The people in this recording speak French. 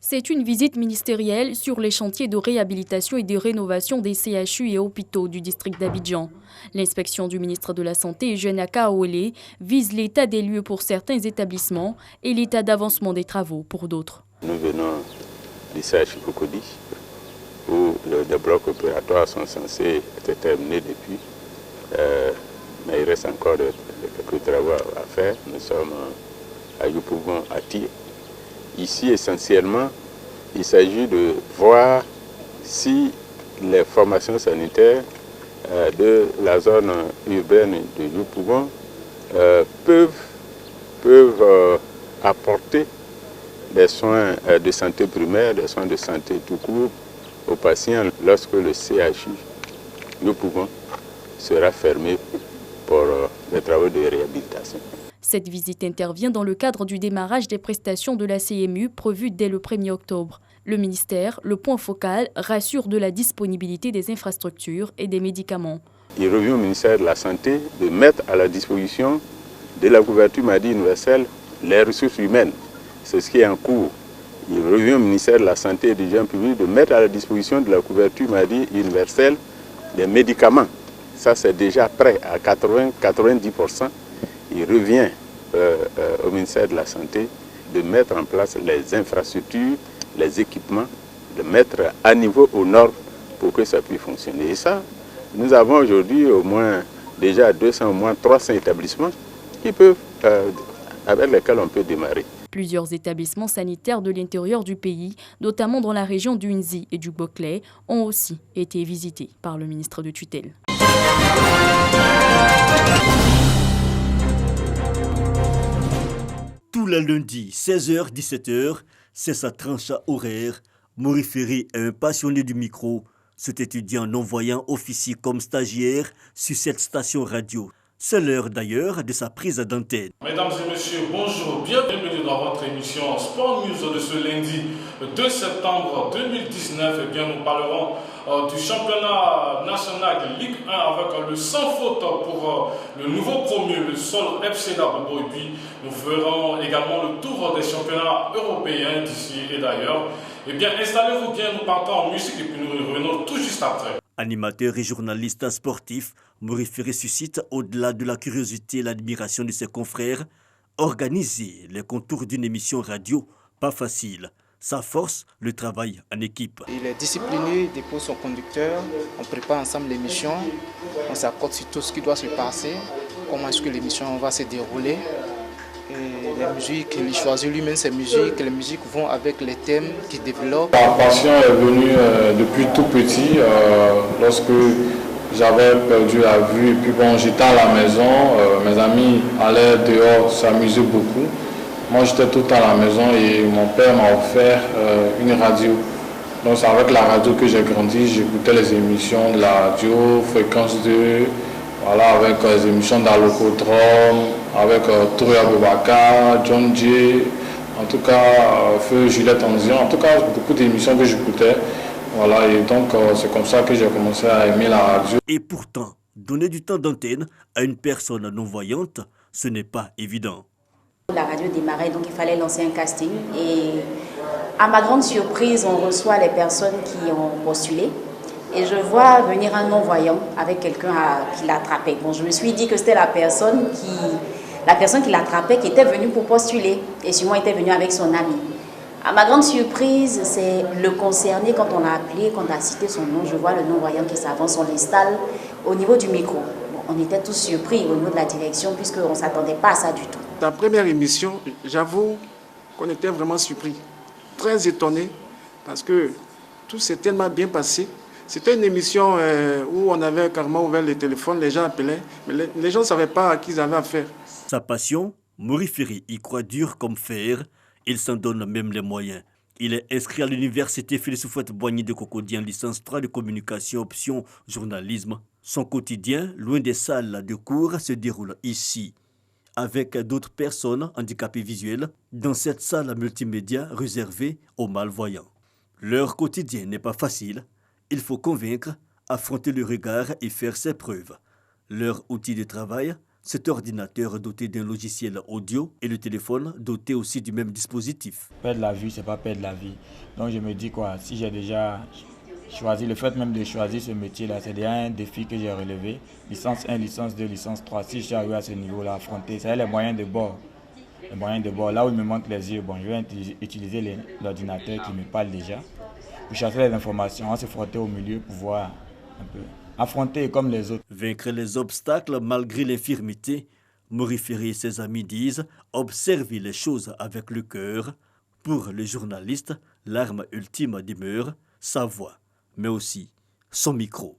C'est une visite ministérielle sur les chantiers de réhabilitation et de rénovation des CHU et hôpitaux du district d'Abidjan. L'inspection du ministre de la Santé, Eugène Akaolé, vise l'état des lieux pour certains établissements et l'état d'avancement des travaux pour d'autres. Nous venons du CHU Cocody, où les blocs opératoires sont censés être terminés depuis. Mais il reste encore quelques travaux à faire. Nous sommes à Yopougon, à Thié. Ici, essentiellement, il s'agit de voir si les formations sanitaires de la zone urbaine de Yopougon peuvent apporter des soins de santé primaire, des soins de santé tout court aux patients lorsque le CHU Yopougon sera fermé pour les travaux de réhabilitation. Cette visite intervient dans le cadre du démarrage des prestations de la CMU prévues dès le 1er octobre. Le ministère, le point focal, rassure de la disponibilité des infrastructures et des médicaments. Il revient au ministère de la Santé de mettre à la disposition de la couverture maladie universelle les ressources humaines. C'est ce qui est en cours. Il revient au ministère de la Santé et du Hygiène publique de mettre à la disposition de la couverture maladie universelle les médicaments. Ça, c'est déjà prêt à 80-90%. Il revient au ministère de la Santé de mettre en place les infrastructures, les équipements, de mettre à niveau aux normes pour que ça puisse fonctionner. Et ça, nous avons aujourd'hui au moins déjà 200, au moins 300 établissements qui peuvent, avec lesquels on peut démarrer. Plusieurs établissements sanitaires de l'intérieur du pays, notamment dans la région du Nzi et du Boclé, ont aussi été visités par le ministre de tutelle. Tous les lundis, 16h-17h, c'est sa tranche horaire. Maurice Ferry est un passionné du micro. Cet étudiant non-voyant officie comme stagiaire sur cette station radio. C'est l'heure d'ailleurs de sa prise d'antenne. Mesdames et messieurs, bonjour, bienvenue dans votre émission Sport News de ce lundi 2 septembre 2019. Eh bien, nous parlerons du championnat national de Ligue 1 avec le sans faute pour le nouveau premier, le Sol FC Dabobo. Et puis, nous ferons également le tour des championnats européens d'ici et d'ailleurs. Eh bien, installez-vous bien, nous partons en musique et puis nous revenons tout juste après. Animateur et journaliste sportif, Maurice Ferry suscite, au-delà de la curiosité et l'admiration de ses confrères, organiser les contours d'une émission radio, pas facile. Sa force, le travail en équipe. Il est discipliné, il dépose son conducteur, on prépare ensemble l'émission, on s'accorde sur tout ce qui doit se passer, comment est-ce que l'émission va se dérouler. Et les musiques, il choisit lui-même ses musiques, les musiques vont avec les thèmes qu'il développe. La passion est venue depuis tout petit, lorsque j'avais perdu la vue, et puis bon, j'étais à la maison, mes amis allaient dehors s'amuser beaucoup. Moi j'étais tout le temps à la maison et mon père m'a offert une radio. Donc c'est avec la radio que j'ai grandi, j'écoutais les émissions de la radio, Fréquence 2, voilà, avec les émissions d'Alocodrome, avec Touré Aboubaka, John Jay, en tout cas Feu Juliette Anzian, en tout cas beaucoup d'émissions que j'écoutais. Voilà, et donc c'est comme ça que j'ai commencé à aimer la radio. Et pourtant, donner du temps d'antenne à une personne non-voyante, ce n'est pas évident. La radio démarrait, donc il fallait lancer un casting. Et à ma grande surprise, on reçoit les personnes qui ont postulé. Et je vois venir un non-voyant avec quelqu'un qui l'attrapait. Bon, je me suis dit que c'était la personne qui l'attrapait, qui était venue pour postuler. Et sûrement était venue avec son ami. À ma grande surprise, c'est le concerné, quand on l'a appelé, quand on a cité son nom, je vois le non-voyant qui s'avance, on l'installe au niveau du micro. Bon, on était tous surpris au niveau de la direction, puisqu'on ne s'attendait pas à ça du tout. La première émission, j'avoue qu'on était vraiment surpris, très étonnés, parce que tout s'est tellement bien passé. C'était une émission où on avait carrément ouvert les téléphones, les gens appelaient, mais les gens ne savaient pas à qui ils avaient affaire. Sa passion, Maurice Ferry y croit dur comme fer, il s'en donne même les moyens. Il est inscrit à l'université Félix Houphouët-Boigny de Cocody en licence 3 de communication option journalisme. Son quotidien, loin des salles de cours, se déroule ici, avec d'autres personnes handicapées visuelles, dans cette salle multimédia réservée aux malvoyants. Leur quotidien n'est pas facile. Il faut convaincre, affronter le regard et faire ses preuves. Leur outil de travail, Cet ordinateur doté d'un logiciel audio et le téléphone doté aussi du même dispositif. Perdre la vue, c'est pas perdre la vie. Donc je me dis quoi, si j'ai déjà choisi, le fait même de choisir ce métier-là, c'est déjà un défi que j'ai relevé. Licence 1, licence 2, licence 3, si je suis arrivé à ce niveau-là, affronter, c'est les moyens de bord. Les moyens de bord, là où il me manque les yeux, bon, je vais utiliser l'ordinateur qui me parle déjà. Pour chercher les informations, on va se frotter au milieu pour voir un peu. Affronter comme les autres. Vaincre les obstacles malgré l'infirmité, Maury Ferry et ses amis disent observer les choses avec le cœur. Pour le journaliste, l'arme ultime demeure sa voix, mais aussi son micro.